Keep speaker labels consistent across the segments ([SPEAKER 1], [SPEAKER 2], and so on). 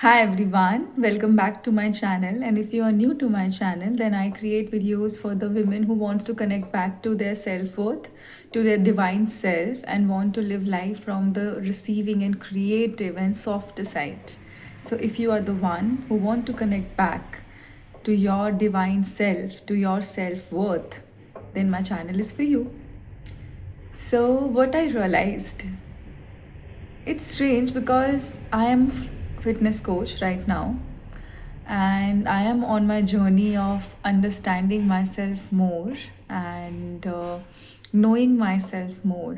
[SPEAKER 1] Hi everyone, welcome back to my channel. And if you are new to my channel, then I create videos for the women who wants to connect back to their self-worth, to their divine self, and want to live life from the receiving and creative and soft side. So if you are the one who want to connect back to your divine self, to your self-worth, then my channel is for you. So what I realized, it's strange because I am fitness coach right now, and I am on my journey of understanding myself more and knowing myself more.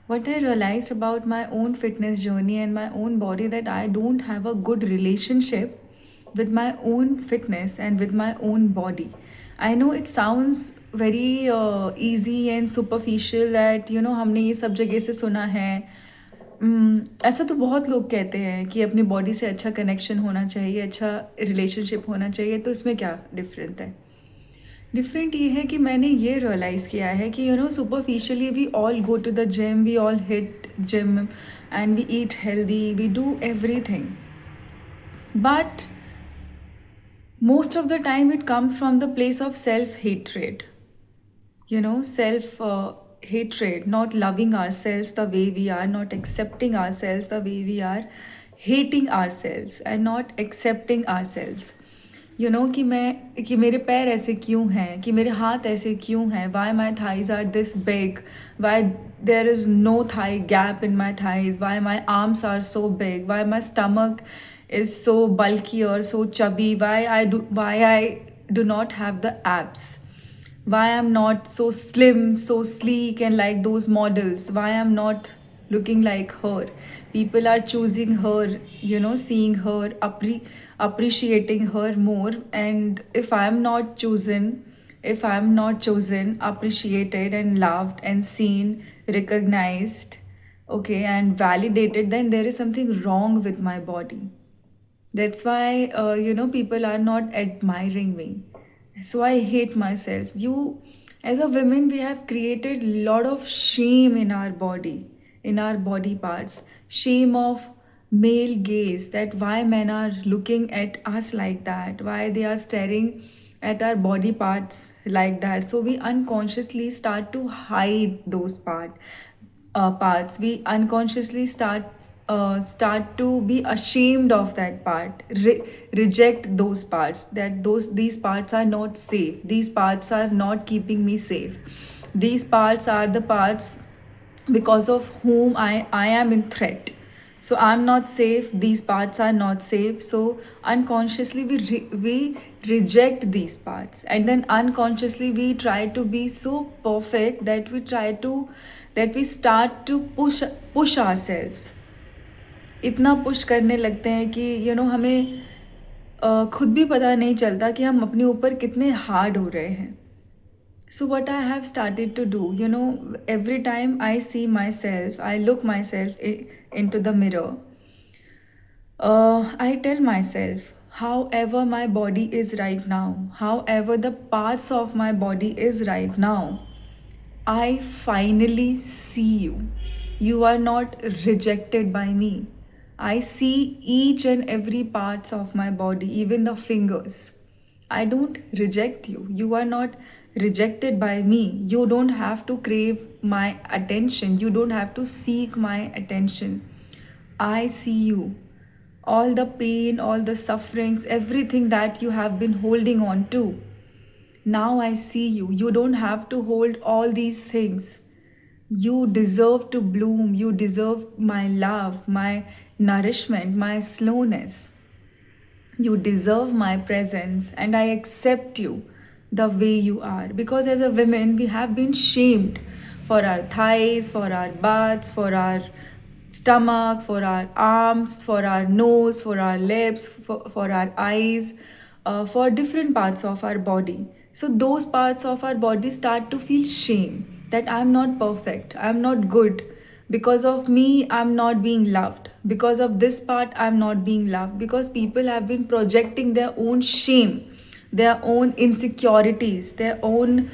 [SPEAKER 1] What I realized about my own fitness journey and my own body, that I don't have a good relationship with my own fitness and with my own body. I know it sounds very easy and superficial that हमने ये सब जगह से सुना है. ऐसा तो बहुत लोग कहते हैं कि अपनी बॉडी से अच्छा कनेक्शन होना चाहिए, अच्छा रिलेशनशिप होना चाहिए, तो इसमें क्या डिफरेंट है? डिफरेंट ये है कि मैंने ये रियलाइज़ किया है कि superficially we all go to the gym, we all hit gym and we eat healthy, we do everything, but most of the time it comes from the place of self hatred, self hatred, not loving ourselves the way we are, not accepting ourselves the way we are, hating ourselves and not accepting ourselves. कि मेरे पैर ऐसे क्यों हैं, कि मेरे हाथ ऐसे क्यों हैं, why my thighs are this big, why there is no thigh gap in my thighs, why my arms are so big, why my stomach is so bulky or so chubby, why I do not have the abs, why I'm not so slim, so sleek, and like those models, why I'm not looking like her. People are choosing her, seeing her, appreciating her more. And if I'm not chosen, appreciated, and loved, and seen, recognized, okay, and validated, then there is something wrong with my body. That's why, people are not admiring me. So I hate myself. As a woman, we have created a lot of shame in our body parts. Shame of male gaze, that why men are looking at us like that, why they are staring at our body parts like that. So we unconsciously start to hide those parts. We unconsciously start to be ashamed of that part, reject those parts, that these parts are not safe, these parts are not keeping me safe, these parts are the parts because of whom I am in threat. So I'm not safe, these parts are not safe. So unconsciously we reject these parts, and then unconsciously we try to be so perfect that we start to push ourselves. इतना push करने लगते हैं कि हमें खुद भी पता नहीं चलता कि हम अपने ऊपर कितने हार्ड हो रहे हैं. So what I have started to do, every time I see myself, I look myself into the mirror, I tell myself, however my body is right now, however the parts of my body is right now, I finally see you. You are not rejected by me. I see each and every parts of my body, even the fingers. I don't reject you. You are not rejected by me. You don't have to crave my attention. You don't have to seek my attention. I see you. All the pain, all the sufferings, everything that you have been holding on to. Now I see you. You don't have to hold all these things. You deserve to bloom. You deserve my love, my nourishment, my slowness. You deserve my presence, and I accept you the way you are. Because as a woman, we have been shamed for our thighs, for our butts, for our stomach, for our arms, for our nose, for our lips, for our eyes, for different parts of our body. So those parts of our body start to feel shame, that I'm not perfect, I'm not good. Because of me, I'm not being loved. Because of this part, I'm not being loved. Because people have been projecting their own shame, their own insecurities, their own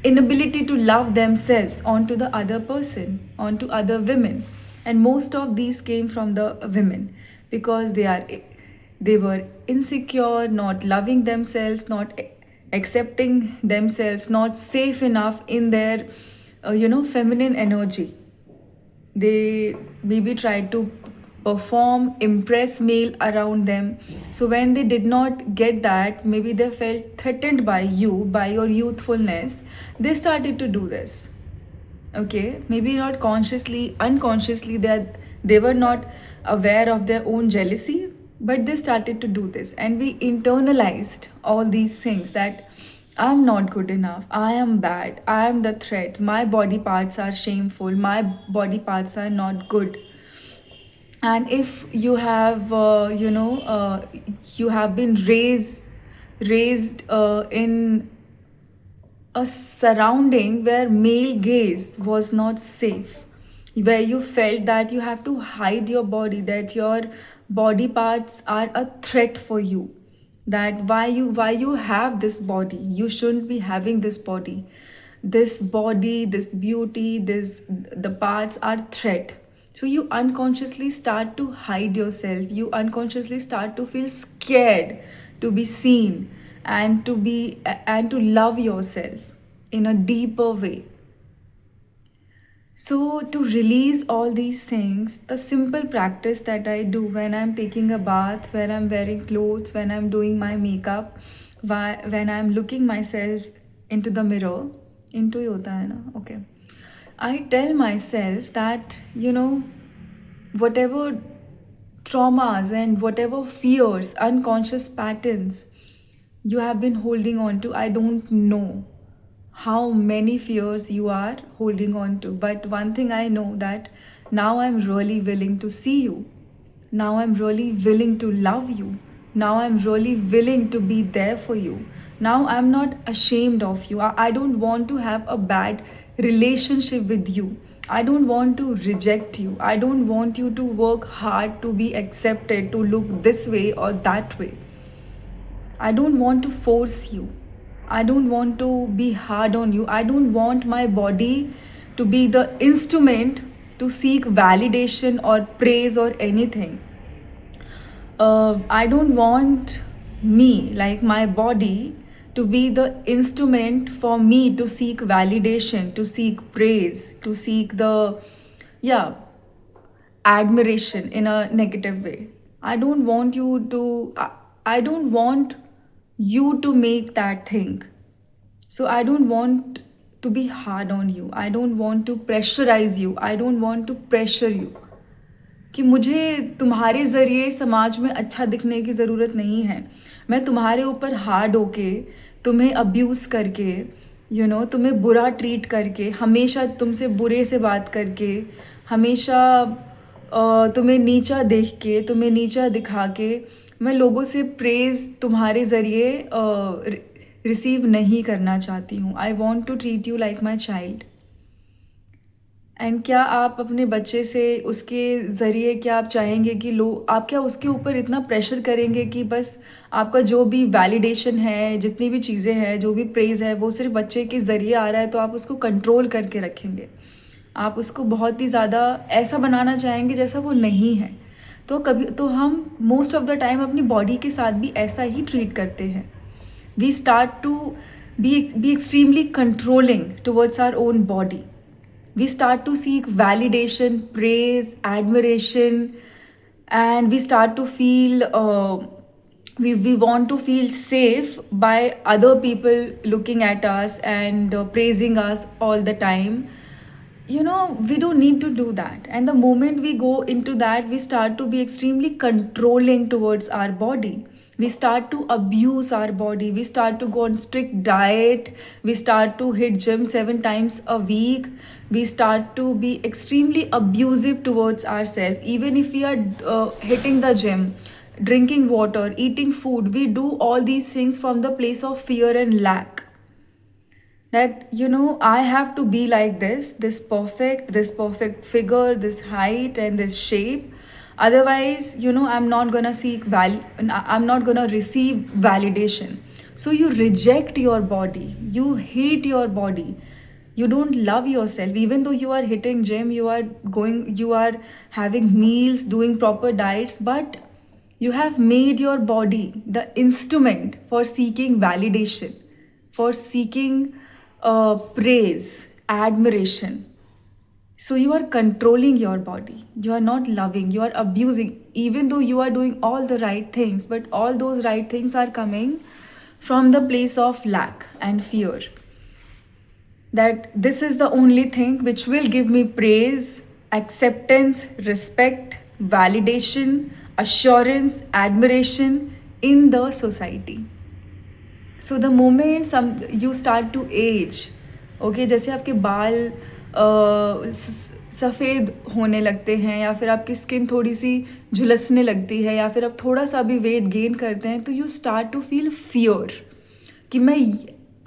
[SPEAKER 1] inability to love themselves onto the other person, onto other women. And most of these came from the women, because they are They were insecure, not loving themselves, not accepting themselves, not safe enough in their, feminine energy. They maybe tried to perform, impress male around them. So when they did not get that, maybe they felt threatened by you, by your youthfulness, they started to do this. Okay, maybe not consciously, unconsciously, they were not aware of their own jealousy, but they started to do this, and we internalized all these things, that I'm not good enough, I am bad, I am the threat, my body parts are shameful, my body parts are not good. And if you have you have been raised in a surrounding where male gaze was not safe, where you felt that you have to hide your body, that your body parts are a threat for you, that why you have this body, you shouldn't be having this body, this beauty, this the parts are threat. So you unconsciously start to hide yourself, you unconsciously start to feel scared to be seen, and to love yourself in a deeper way. So, to release all these things, the simple practice that I do when I'm taking a bath, when I'm wearing clothes, when I'm doing my makeup, when I'm looking myself into the mirror, into ही होता है ना, okay. I tell myself that, whatever traumas and whatever fears, unconscious patterns you have been holding on to, I don't know how many fears you are holding on to. But one thing I know, that now I'm really willing to see you. Now I'm really willing to love you. Now I'm really willing to be there for you. Now I'm not ashamed of you. I don't want to have a bad relationship with you. I don't want to reject you. I don't want you to work hard to be accepted, to look this way or that way. I don't want to force you. I don't want to be hard on you. I don't want my body to be the instrument to seek validation or praise or anything. I don't want me, like my body, to be the instrument for me to seek validation, to seek praise, to seek yeah, admiration in a negative way. I don't want you to, I don't want you to make that thing. So I don't want to be hard on you. I don't want to pressurize you. I don't want to pressure you. कि मुझे तुम्हारे ज़रिए समाज में अच्छा दिखने की ज़रूरत नहीं है. मैं तुम्हारे ऊपर हार्ड होके, तुम्हें अब्यूज़ करके, तुम्हें बुरा ट्रीट करके, हमेशा तुमसे बुरे से बात करके, हमेशा तुम्हें नीचा देख के, तुम्हें नीचा दिखा के, मैं लोगों से प्रेज़ तुम्हारे ज़रिए रिसीव नहीं करना चाहती हूँ. I want to treat you like my child. And क्या आप अपने बच्चे से उसके ज़रिए क्या आप चाहेंगे कि आप क्या उसके ऊपर इतना प्रेशर करेंगे कि बस आपका जो भी वैलिडेशन है, जितनी भी चीज़ें हैं, जो भी प्रेज़ है, वो सिर्फ बच्चे के ज़रिए आ रहा है, तो आप उसको कंट्रोल करके रखेंगे. आप उसको बहुत ही ज़्यादा ऐसा बनाना चाहेंगे जैसा वो नहीं है. तो हम मोस्ट ऑफ द टाइम अपनी बॉडी के साथ भी ऐसा ही ट्रीट करते हैं. We start to be extremely controlling towards our own body. We start to seek validation, praise, admiration, and we start to feel we want to feel safe by other people looking at us and praising us all the time. We don't need to do that. And the moment we go into that, we start to be extremely controlling towards our body. We start to abuse our body. We start to go on strict diet. We start to hit gym 7 times a week. We start to be extremely abusive towards ourselves. Even if we are hitting the gym, drinking water, eating food, we do all these things from the place of fear and lack. That, I have to be like this perfect figure, this height and this shape. Otherwise, I'm not gonna I'm not gonna receive validation. So you reject your body, you hate your body, you don't love yourself. Even though you are hitting gym, you are having meals, doing proper diets, but You have made your body the instrument for seeking validation, for seeking praise, admiration. So you are controlling your body. You are not loving, you are abusing, even though you are doing all the right things, but all those right things are coming from the place of lack and fear. That this is the only thing which will give me praise, acceptance, respect, validation, assurance, admiration in the society. So the moment you start to age, okay, जैसे आपके बाल सफ़ेद होने लगते हैं, या फिर आपकी स्किन थोड़ी सी झुलसने लगती है, या फिर आप थोड़ा सा भी वेट गेन करते हैं, तो you start to feel fear कि मैं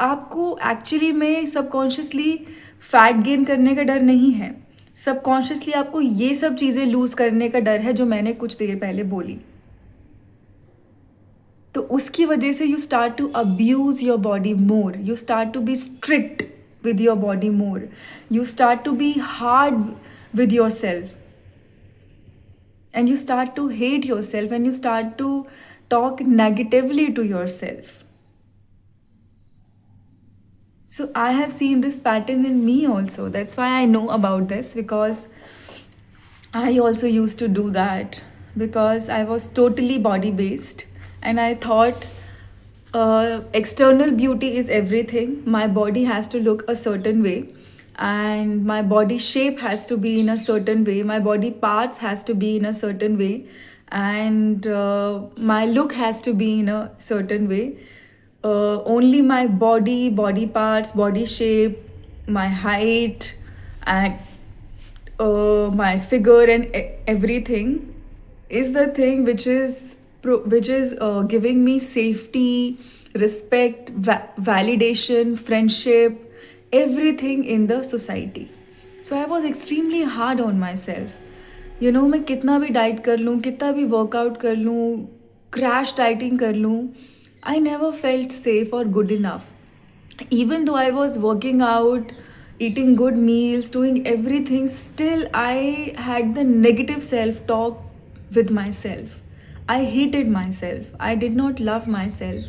[SPEAKER 1] आपको एक्चुअली में सबकॉन्शियसली फैट गेन करने का डर नहीं है, सबकॉन्शियसली आपको ये सब चीज़ें लूज़ करने का डर है जो मैंने कुछ देर पहले बोली. तो उसकी वजह से you start to abuse your body more, you start to be strict with your body more, you start to be hard with yourself, and you start to hate yourself, and you start to talk negatively to yourself. So I have seen this pattern in me also. That's why I know about this, because I also used to do that, because I was totally body based and I thought external beauty is everything. My body has to look a certain way, and my body shape has to be in a certain way, my body parts has to be in a certain way, and my look has to be in a certain way. Only my body parts, body shape, my height, and my figure and everything is the thing which is giving me safety, respect, validation, friendship, everything in the society. So I was extremely hard on myself. You know, मैं कितना भी diet कर लूँ, कितना भी workout कर लूँ, crash dieting कर लूँ, I never felt safe or good enough. Even though I was working out, eating good meals, doing everything, still I had the negative self-talk with myself. I hated myself. I did not love myself.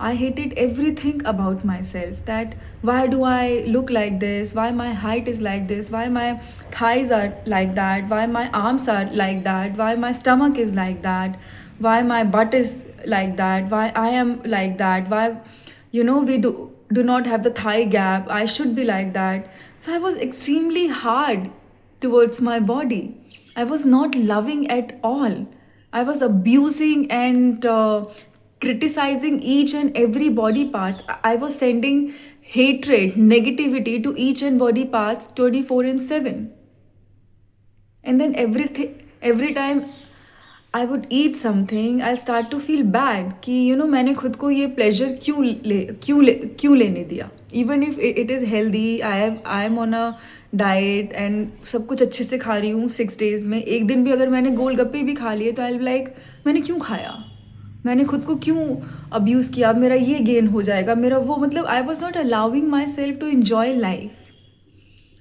[SPEAKER 1] I hated everything about myself. That why do I look like this? Why my height is like this? Why my thighs are like that? Why my arms are like that? Why my stomach is like that? Why my butt is like that? Why I am like that? Why, we do not have the thigh gap? I should be like that. So I was extremely hard towards my body. I was not loving at all. I was abusing and criticizing each and every body part. I was sending hatred, negativity to each and body parts 24/7. And then every time I would eat something, I'll start to feel bad कि मैंने खुद को ये pleasure क्यों लेने दिया. Even if it is healthy, I am on a diet and सब कुछ अच्छे से खा रही हूँ 6 days में, एक दिन भी अगर मैंने गोलगप्पे भी खा लिए तो आई लाइक मैंने क्यों खाया, मैंने खुद को क्यों अब्यूज़ किया, अब मेरा ये गेन हो जाएगा, मेरा वो, मतलब I was not allowing myself to enjoy life.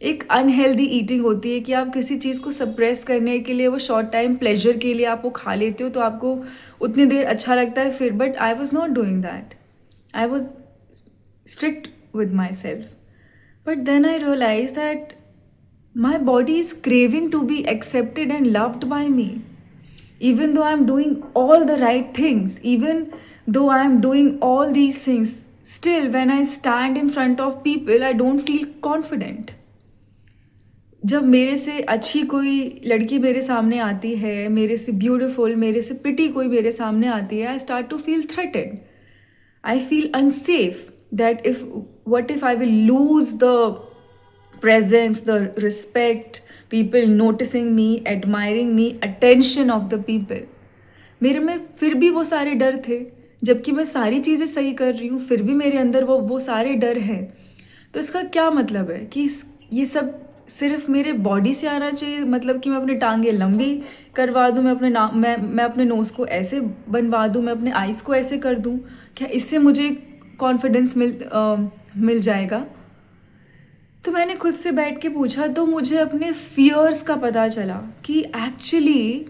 [SPEAKER 1] एक अनहेल्दी ईटिंग होती है कि आप किसी चीज़ को सप्रेस करने के लिए, वो शॉर्ट टाइम प्लेजर के लिए आप वो खा लेते हो, तो आपको उतनी देर अच्छा लगता है फिर, but I was not doing that. I was strict with myself. But then I realise that my body is craving to be accepted and loved by me. Even though I am doing all the right things, even though I am doing all these things, still when I stand in front of people, I don't feel confident. जब मेरे से अच्छी कोई लड़की मेरे सामने आती है, मेरे से ब्यूटीफुल, मेरे से प्रिटी कोई मेरे सामने आती है, I start to feel threatened. I feel unsafe that what if I will lose the presence, the respect, people noticing me, admiring me, attention of the people. मेरे में फिर भी वो सारे डर थे, जबकि मैं सारी चीज़ें सही कर रही हूँ, फिर भी मेरे अंदर वो सारे डर हैं. तो इसका क्या मतलब है कि ये सब सिर्फ मेरे बॉडी से आना चाहिए, मतलब कि मैं अपनी टांगें लंबी करवा दूँ, मैं अपने नोज़ को ऐसे बनवा दूँ, मैं अपने आइज़ को ऐसे कर दूँ, क्या इससे मुझे कॉन्फिडेंस मिल जाएगा? तो मैंने खुद से बैठ के पूछा, तो मुझे अपने फियर्स का पता चला कि actually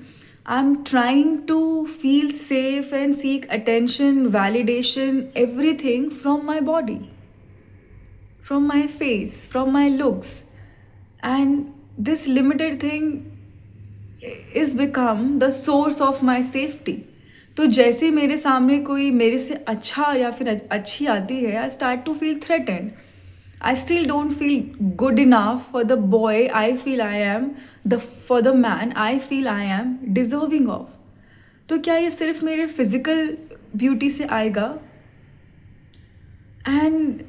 [SPEAKER 1] I'm trying to feel safe and seek attention, validation, everything from my body, from my face, from my looks. And this limited thing is become the source of my safety. तो जैसे मेरे सामने कोई मेरे से अच्छा या फिर अच्छी आती है, I start to feel threatened. I still don't feel good enough for the boy I feel I am, for the man I feel I am deserving of. तो क्या ये सिर्फ मेरे फिजिकल ब्यूटी से आएगा? And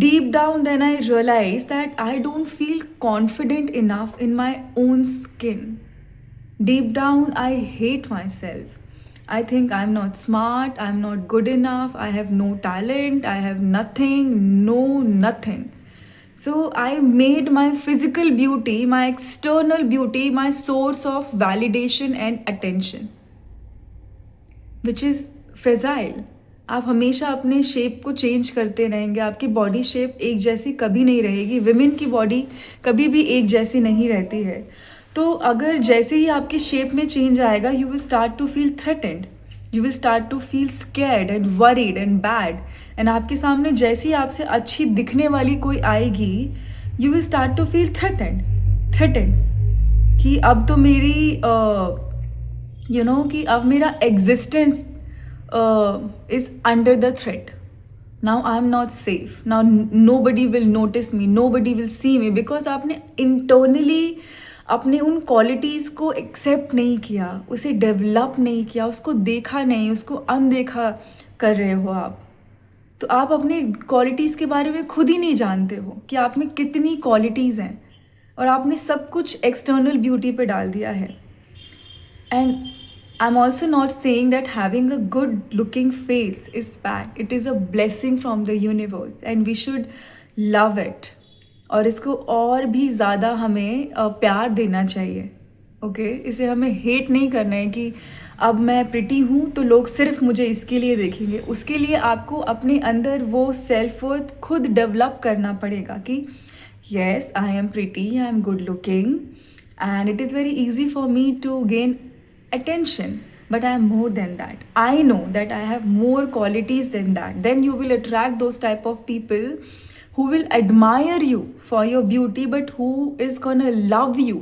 [SPEAKER 1] deep down then I realized that I don't feel confident enough in my own skin. Deep down I hate myself. I think I'm not smart, I'm not good enough, I have no talent, I have nothing, nothing. So I made my physical beauty, my external beauty, my source of validation and attention, which is fragile. आप हमेशा अपने shape को change करते रहेंगे. आपकी body shape एक जैसी कभी नहीं रहेगी. विमेन की बॉडी कभी भी एक जैसी नहीं रहती है. तो अगर जैसे ही आपके शेप में चेंज आएगा, you will start to feel threatened, you will start to feel scared and worried and bad. And आपके सामने जैसे ही आपसे अच्छी दिखने वाली कोई आएगी, you will start to feel threatened कि अब तो मेरी कि अब मेरा existence is under the threat. Now I am not safe. Now nobody will notice me, nobody will see me, because आपने internally अपने उन क्वालिटीज़ को एक्सेप्ट नहीं किया, उसे डेवलप नहीं किया, उसको देखा नहीं, उसको अनदेखा कर रहे हो आप. तो आप अपने क्वालिटीज़ के बारे में खुद ही नहीं जानते हो कि आप में कितनी क्वालिटीज़ हैं, और आपने सब कुछ एक्सटर्नल ब्यूटी पे डाल दिया है. And I'm also not saying that having a good looking face is bad. It is a blessing from the universe and we should love it. और इसको और भी ज़्यादा हमें प्यार देना चाहिए. ओके, इसे हमें हेट नहीं करना है कि अब मैं प्रिटी हूँ तो लोग सिर्फ मुझे इसके लिए देखेंगे. उसके लिए आपको अपने अंदर वो सेल्फ वर्थ खुद डेवलप करना पड़ेगा कि yes, I am pretty, I am good looking and it is very easy for me to gain attention, but I am more than that. I know that I have more qualities than that. Then you will attract those type of people who will admire you for your beauty, but who is gonna love you,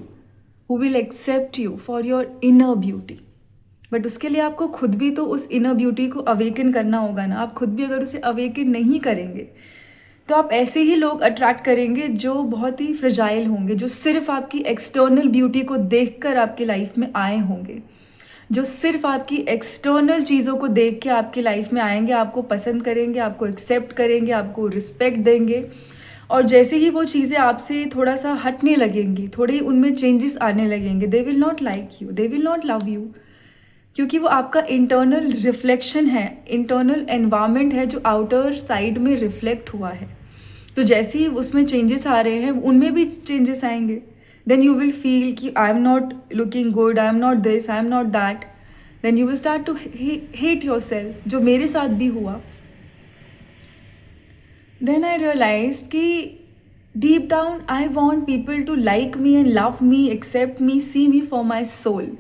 [SPEAKER 1] who will accept you for your inner beauty. But उसके लिए आपको खुद भी तो उस inner beauty को awaken करना होगा ना. आप खुद भी अगर उसे awaken नहीं करेंगे तो आप ऐसे ही लोग अट्रैक्ट करेंगे जो बहुत ही फ्रेजाइल होंगे, जो सिर्फ आपकी एक्सटर्नल ब्यूटी को देखकर आपकी लाइफ में आए होंगे, जो सिर्फ आपकी एक्सटर्नल चीज़ों को देख के आपकी लाइफ में आएंगे, आपको पसंद करेंगे, आपको एक्सेप्ट करेंगे, आपको रिस्पेक्ट देंगे. और जैसे ही वो चीज़ें आपसे थोड़ा सा हटने लगेंगी, थोड़े उनमें चेंजेस आने लगेंगे, they will not like you, they will not love you, क्योंकि वो आपका इंटरनल रिफ्लेक्शन है, इंटरनल एनवायरनमेंट है जो आउटर साइड में रिफ्लेक्ट हुआ है. तो जैसे ही उसमें चेंजेस आ रहे हैं, उनमें भी चेंजेस आएंगे. Then you will feel कि I am not looking good, I am not this, I am not that. Then you will start to hate yourself, जो मेरे साथ भी हुआ. Then I realized कि deep down I want people to like me and love me, accept me, see me for my soul.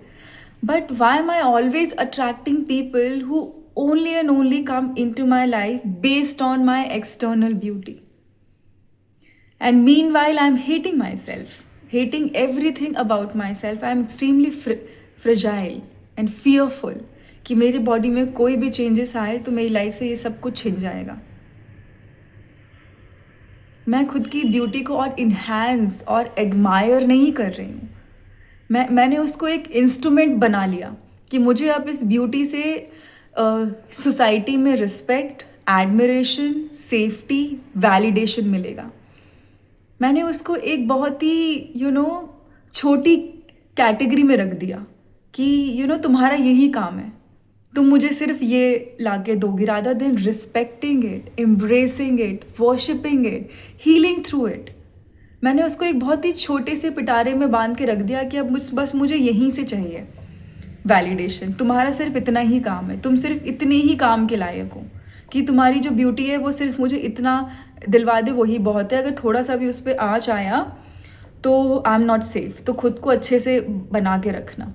[SPEAKER 1] But why am I always attracting people who only and only come into my life based on my external beauty? And meanwhile I am hating myself. Hating everything about myself. I am extremely fragile and fearful कि मेरी body में कोई भी changes आए तो मेरी life से ये सब कुछ छिन जाएगा. मैं खुद की ब्यूटी को और इन्हांस और एडमायर नहीं कर रही हूँ. मैंने उसको एक इंस्ट्रूमेंट बना लिया कि मुझे अब इस ब्यूटी से सोसाइटी में रिस्पेक्ट, एडमिरेशन, सेफ्टी, वैलिडेशन मिलेगा. मैंने उसको एक बहुत ही छोटी कैटेगरी में रख दिया कि तुम्हारा यही काम है, तुम मुझे सिर्फ ये लाके दोगी, rather than respecting it, embracing it, worshipping it, healing through it. मैंने उसको एक बहुत ही छोटे से पिटारे में बांध के रख दिया कि अब बस मुझे यहीं से चाहिए वैलिडेशन. तुम्हारा सिर्फ इतना ही काम है, तुम सिर्फ इतने ही काम के लायक हो कि तुम्हारी जो ब्यूटी है वो सिर्फ मुझे इतना दिलवा दे, वही बहुत है. अगर थोड़ा सा भी उस पर आँच आया तो आई एम नॉट सेफ. तो खुद को अच्छे से बना के रखना.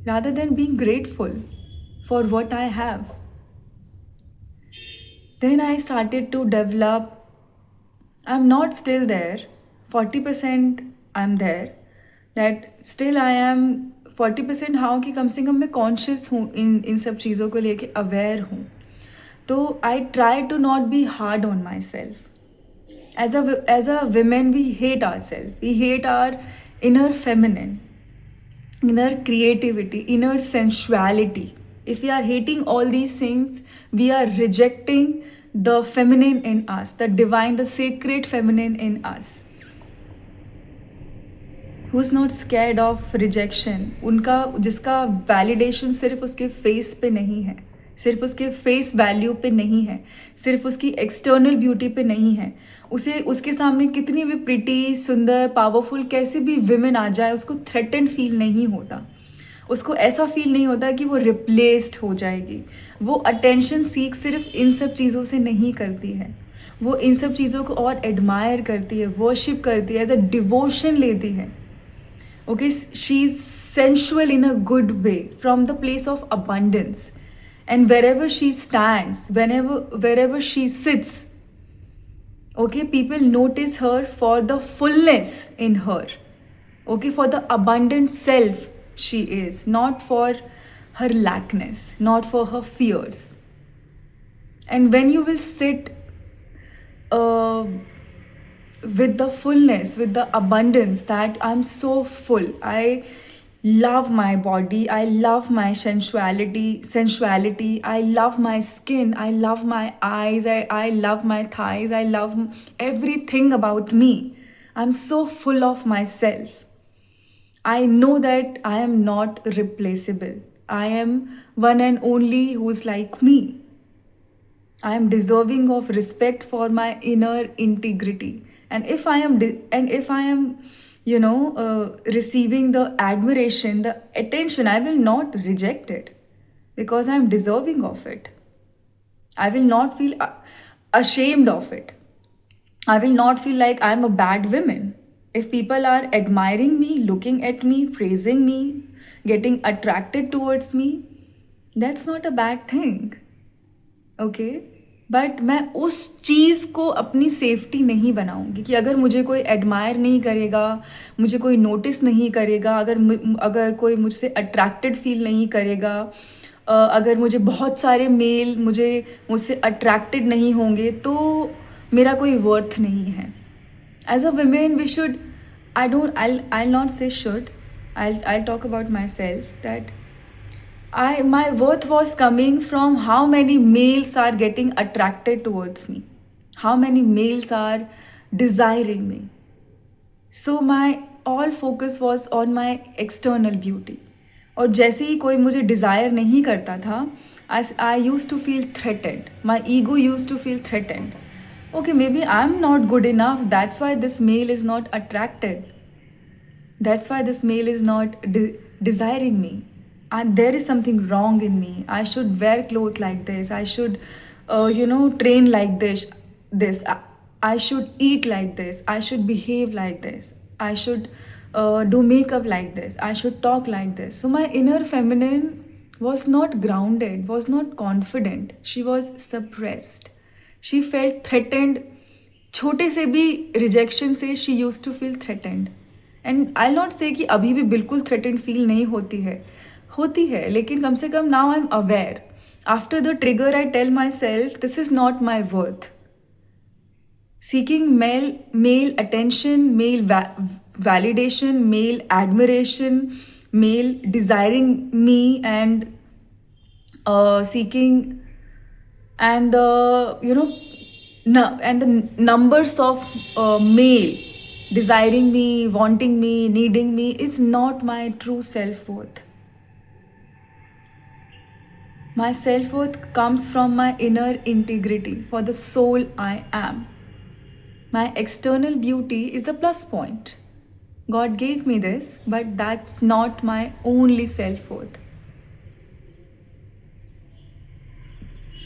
[SPEAKER 1] rather than being grateful for what I have. Then I started to develop. I'm not still there. 40% I'm there. That still I am 40% हाँ कि कम से कम मैं कॉन्शियस हूँ इन सब चीज़ों को लेके अवेयर हूँ. तो I try to not be hard on myself. As a women, we hate ourselves. We hate our inner feminine, inner creativity, inner sensuality. If we are hating all these things, we are rejecting the feminine in us, the divine, the sacred feminine in us. Who's not scared of rejection? उनका जिसका validation सिर्फ उसके face पे नहीं है, सिर्फ उसके face value पे नहीं है, सिर्फ उसकी एक्सटर्नल ब्यूटी पे नहीं है. उसे उसके सामने कितनी भी प्रिटी, सुंदर, पावरफुल कैसी भी विमेन आ जाए, उसको थ्रेटेंड फील नहीं होता. उसको ऐसा फील नहीं होता कि वो रिप्लेस्ड हो जाएगी. वो अटेंशन सीख सिर्फ इन सब चीज़ों से नहीं करती है. वो इन सब चीज़ों को और एडमायर करती है, वर्शिप करती है, एज अ डिवोशन लेती है. Okay, she is sensual in a good way from the place of abundance, and wherever she stands, wherever she sits, okay, people notice her for the fullness in her, okay, for the abundant self she is, not for her lackness, not for her fears. And when you will sit uh, with the fullness, with the abundance that I'm so full, I love my body, I love my sensuality, I love my skin, I love my eyes, I love my thighs, I love everything about me. I'm so full of myself. I know that I am not replaceable. I am one and only who's like me. I am deserving of respect for my inner integrity. And if I am receiving the admiration, the attention, I will not reject it, because I am deserving of it. I will not feel ashamed of it. I will not feel like I am a bad woman. If people are admiring me, looking at me, praising me, getting attracted towards me, that's not a bad thing. Okay, but मैं उस चीज़ को अपनी safety नहीं बनाऊंगी कि अगर मुझे कोई एडमायर नहीं करेगा, मुझे कोई नोटिस नहीं करेगा, अगर कोई मुझसे अट्रैक्टेड फील नहीं करेगा, अगर मुझे बहुत सारे मेल मुझसे अट्रैक्टेड नहीं होंगे, तो मेरा कोई वर्थ नहीं है. As a women we should, I not say should, I talk about myself that my worth was coming from how many males are getting attracted towards me, how many males are desiring me. So my all focus was on my external beauty. और जैसे ही कोई मुझे desire नहीं करता था, I used to feel threatened. My ego used to feel threatened. Okay, maybe I'm not good enough. That's why this male is not attracted. That's why this male is not desiring me. And there is something wrong in me. I should wear clothes like this. I should, train like this. I should eat like this. I should behave like this. I should do makeup like this. I should talk like this. So my inner feminine was not grounded, was not confident. She was suppressed. She felt threatened. छोटे से भी rejection से she used to feel threatened. And I'll not say कि अभी भी बिल्कुल threatened feel नहीं होती है, लेकिन कम से कम now I am aware. After the trigger I tell myself this is not my worth. Seeking male attention, male validation, male admiration, male desiring me, and seeking, and and the numbers of male desiring me, wanting me, needing me is not my true self-worth. My self-worth comes from my inner integrity, for the soul I am. My external beauty is the plus point. God gave me this, but that's not my only self-worth.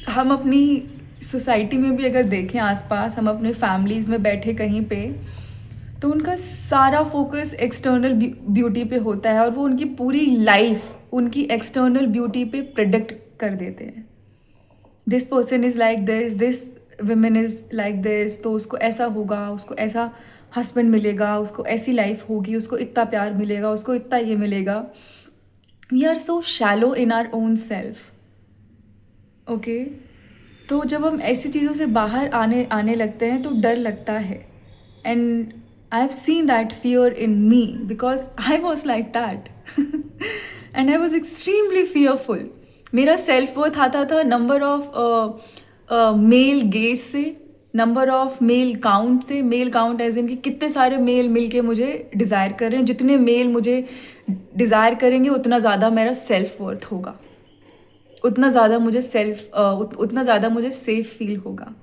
[SPEAKER 1] हम अपनी society में भी अगर देखें आसपास, हम अपने families में बैठे कहीं पे, तो उनका सारा फोकस एक्सटर्नल ब्यूटी पे होता है, और वो उनकी पूरी लाइफ उनकी एक्सटर्नल ब्यूटी पे प्रेडिक्ट कर देते हैं. This person is like this women is like this, तो उसको ऐसा होगा, उसको ऐसा हस्बैंड मिलेगा, उसको ऐसी लाइफ होगी, उसको इतना प्यार मिलेगा, उसको इतना ये मिलेगा. We are so shallow in our own self. Okay, तो जब हम ऐसी चीज़ों से बाहर आने लगते हैं तो डर लगता है. And I have seen that fear in me because I was like that. And I was extremely fearful. मेरा सेल्फ वर्थ आता था नंबर ऑफ मेल गेज से, नंबर ऑफ मेल काउंट से. मेल काउंट एज इन कि कितने सारे mail मिल के मुझे डिज़ायर कर रहे हैं. जितने मेल मुझे डिज़ायर करेंगे उतना ज़्यादा मेरा सेल्फ वर्थ होगा, उतना ज़्यादा मुझे सेफ फील होगा.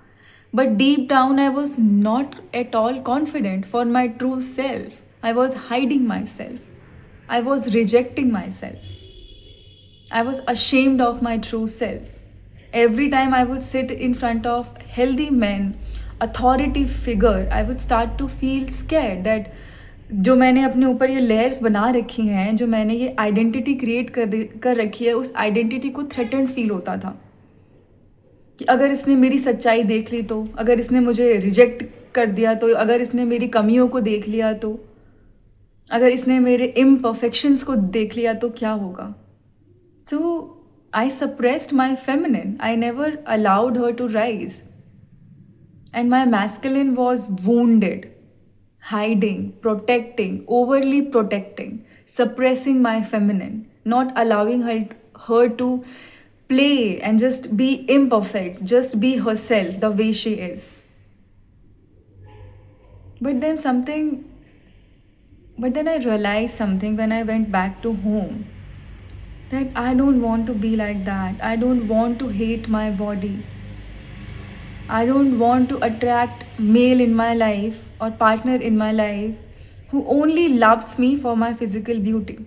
[SPEAKER 1] But deep down I was not at all confident for my true self. I was hiding my self. I was rejecting my self. I was ashamed of my true self. Every time I would sit in front of healthy men, authority figure, I would start to feel scared that जो मैंने अपने ऊपर ये layers बना रखी हैं, जो मैंने ये आइडेंटिटी क्रिएट कर रखी है, उस आइडेंटिटी को थ्रेटेंड फील होता था कि अगर इसने मेरी सच्चाई देख ली तो, अगर इसने मुझे रिजेक्ट कर दिया तो, अगर इसने मेरी कमियों को देख लिया तो, अगर इसने मेरे इम्परफेक्शंस को देख लिया तो क्या होगा. So I suppressed my feminine. I never allowed her to rise. And my masculine was wounded, hiding, protecting, overly protecting, suppressing my feminine, not allowing her to play and just be imperfect, just be herself the way she is. But then I realized something when I went back to home. That I don't want to be like that. I don't want to hate my body. I don't want to attract male in my life or partner in my life who only loves me for my physical beauty.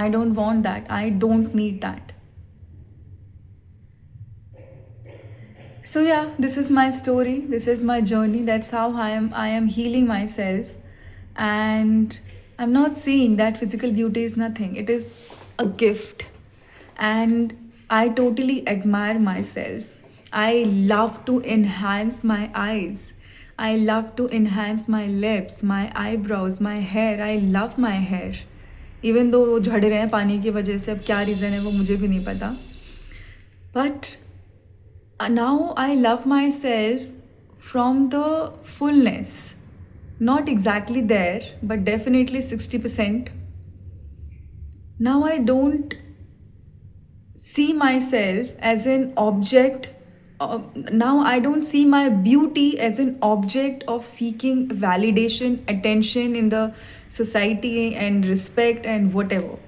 [SPEAKER 1] I don't want that. I don't need that. So yeah, this is my story. This is my journey. That's how I am healing myself. And I'm not saying that physical beauty is nothing. It is a gift. And I totally admire myself. I love to enhance my eyes. I love to enhance my lips, my eyebrows, my hair. I love my hair. Even though वो झड़ रहे हैं पानी की वजह से, अब क्या रीज़न है वो मुझे भी नहीं पता. But now I love myself from the fullness. Not exactly there, but definitely 60%. Now I don't see myself as an object. Now I don't see my beauty as an object of seeking validation, attention in the society and respect and whatever.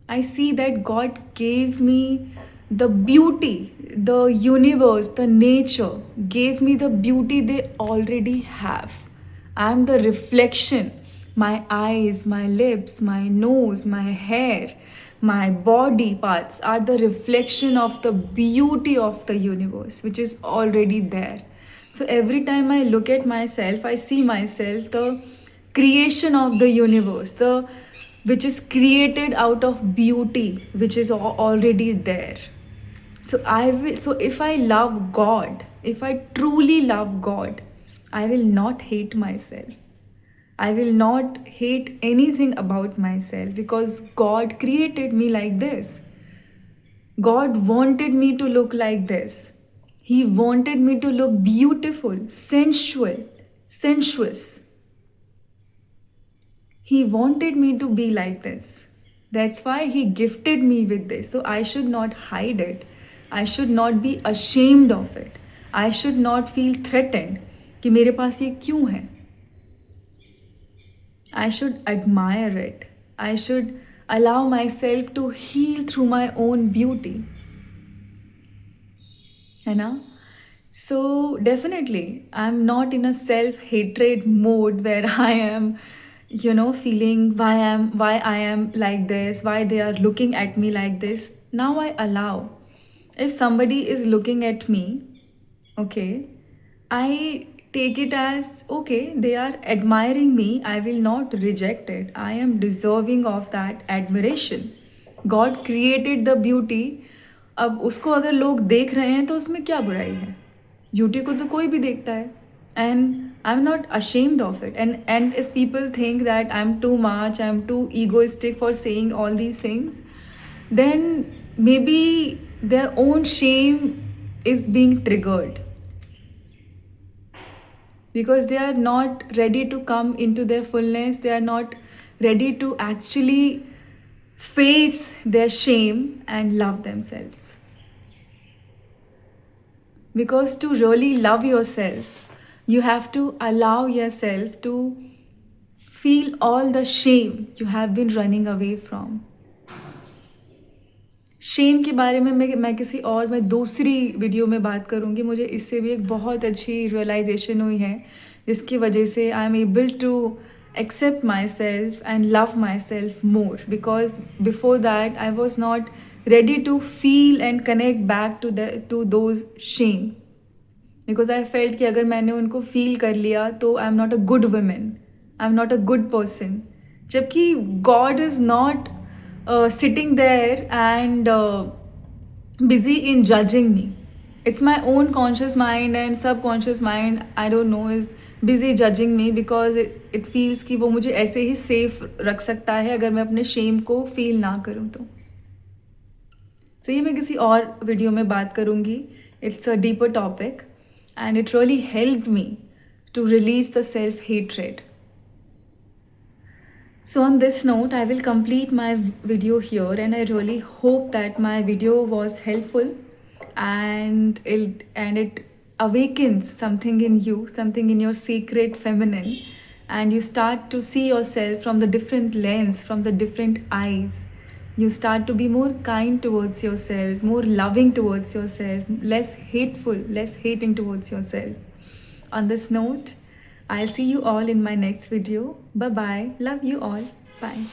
[SPEAKER 1] I see that God gave me the beauty, the universe, the nature gave me the beauty they already have. I am the reflection. My eyes, my lips, my nose, my hair, my body parts are the reflection of the beauty of the universe, which is already there. So every time I look at myself, I see myself the creation of the universe, which is created out of beauty, which is already there. So if I love God, if I truly love God, I will not hate myself. I will not hate anything about myself because God created me like this. God wanted me to look like this. He wanted me to look beautiful, sensual, sensuous. He wanted me to be like this. That's why He gifted me with this. So I should not hide it. I should not be ashamed of it. I should not feel threatened कि मेरे पास ये क्यों है. I should admire it. I should allow myself to heal through my own beauty. है ना? So definitely, I'm not in a self-hatred mode where I am, feeling why I am like this, why they are looking at me like this. Now I allow. If somebody is looking at me, okay, I take it as okay, they are admiring me, I will not reject it, I am deserving of that admiration. God created the beauty. अब उसको अगर लोग देख रहे हैं तो उसमें क्या बुराई है? ब्यूटी को तो कोई भी देखता है. And I'm not ashamed of it. And if people think that I'm too much, I'm too egoistic for saying all these things, then maybe their own shame is being triggered because they are not ready to come into their fullness. They are not ready to actually face their shame and love themselves. Because to really love yourself, you have to allow yourself to feel all the shame you have been running away from. Shame के बारे में मैं किसी और मैं दूसरी video में बात करूँगी. मुझे इससे भी एक बहुत अच्छी रियलाइजेशन हुई है जिसकी वजह से I am able to accept myself and love myself more, because before that I was not ready to feel and connect back to those shame, because I felt कि अगर मैंने उनको feel कर लिया तो I am not a good woman, I am not a good person. जबकि God is not sitting there and busy in judging me. It's my own conscious mind and subconscious mind, I don't know, is busy judging me because it feels कि वो मुझे ऐसे ही safe रख सकता है अगर मैं अपने shame को feel ना करूँ तो. So ये मैं किसी और वीडियो में बात करूँगी. It's a deeper topic and it really helped me to release the self-hatred. So on this note, I will complete my video here, and I really hope that my video was helpful and it awakens something in you, something in your sacred feminine, and you start to see yourself from the different lens, from the different eyes. You start to be more kind towards yourself, more loving towards yourself, less hateful, less hating towards yourself. On this note, I'll see you all in my next video. Bye bye. Love you all. Bye.